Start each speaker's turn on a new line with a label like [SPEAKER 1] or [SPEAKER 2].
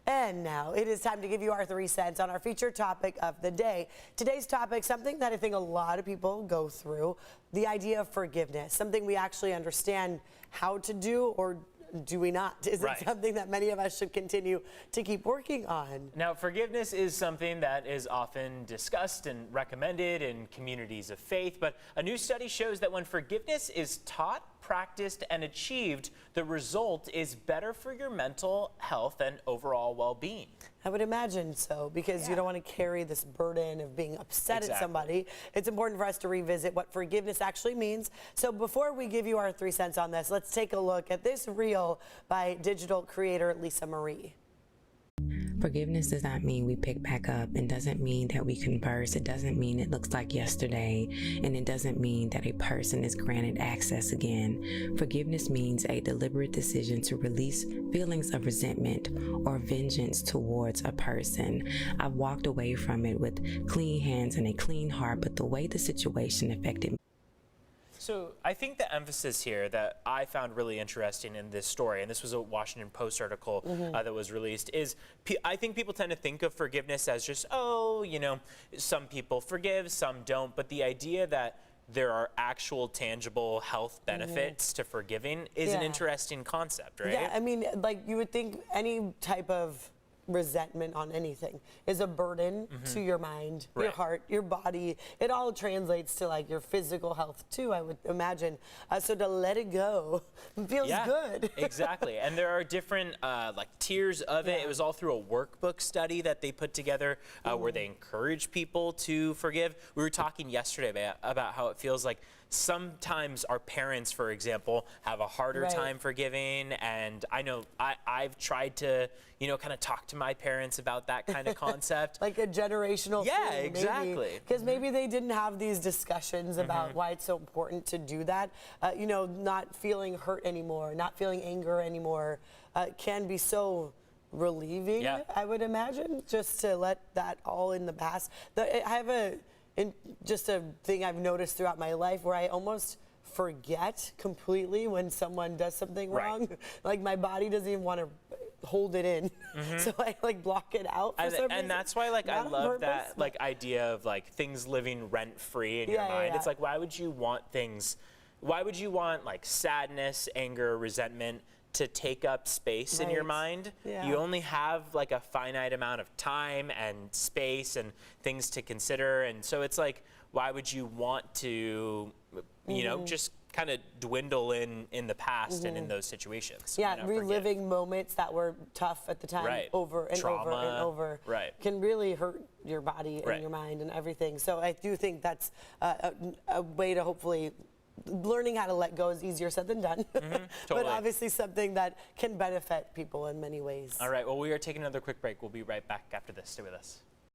[SPEAKER 1] And now it is time to give you our 3 cents on our featured topic of the day. Today's topic, something that I think a lot of people go through, the idea of forgiveness, something we actually understand how to do, or do we not? Is it something that many of us should continue to keep working on?
[SPEAKER 2] Now, forgiveness is something that is often discussed and recommended in communities of faith, but a new study shows that when forgiveness is taught, practiced, and achieved, the result is better for your mental health and overall well-being.
[SPEAKER 1] I would imagine so, because you don't want to carry this burden of being upset at somebody. It's important for us to revisit what forgiveness actually means. So before we give you our 3 cents on this, let's take a look at this reel by digital creator Lisa Marie.
[SPEAKER 3] Forgiveness does not mean we pick back up, and doesn't mean that we converse. It doesn't mean it looks like yesterday, and it doesn't mean that a person is granted access again. Forgiveness means a deliberate decision to release feelings of resentment or vengeance towards a person. I've walked away from it with clean hands and a clean heart, but the way the situation affected me.
[SPEAKER 2] So I think the emphasis here that I found really interesting in this story, and this was a Washington Post article that was released, is I think people tend to think of forgiveness as just, oh, you know, some people forgive, some don't, but the idea that there are actual tangible health benefits to forgiving is an interesting concept, right?
[SPEAKER 1] Yeah, I mean, like, you would think any type of resentment on anything is a burden to your mind, your heart, your body. It all translates to like your physical health too, I would imagine. So to let it go feels good.
[SPEAKER 2] Exactly. And there are different like tiers of it. It was all through a workbook study that they put together where they encourage people to forgive. We were talking yesterday about how it feels like sometimes our parents, for example, have a harder time forgiving, and I know I've tried to, you know, kind of talk to my parents about that kind of concept.
[SPEAKER 1] Like a generational thing.
[SPEAKER 2] Yeah, exactly.
[SPEAKER 1] Because maybe they didn't have these discussions about why it's so important to do that. You know, not feeling hurt anymore, not feeling anger anymore can be so relieving, I would imagine, just to let that all in the past. I have just a thing I've noticed throughout my life where I almost forget completely when someone does something wrong. Like my body doesn't even want to hold it in, so I like block it out for some reason.
[SPEAKER 2] And that's why, like, I love that like idea of like things living rent free in your mind. It's like, why would you want things? Why would you want like sadness, anger, resentment to take up space in your mind? You only have like a finite amount of time and space and things to consider, and so it's like, why would you want to, you know, just kind of dwindle in the past and in those situations?
[SPEAKER 1] Yeah, reliving moments that were tough at the time over and over and over can really hurt your body and your mind and everything. So I do think that's a way to hopefully. Learning how to let go is easier said than done, but obviously something that can benefit people in many ways.
[SPEAKER 2] All right, well, we are taking another quick break. We'll be right back after this. Stay with us.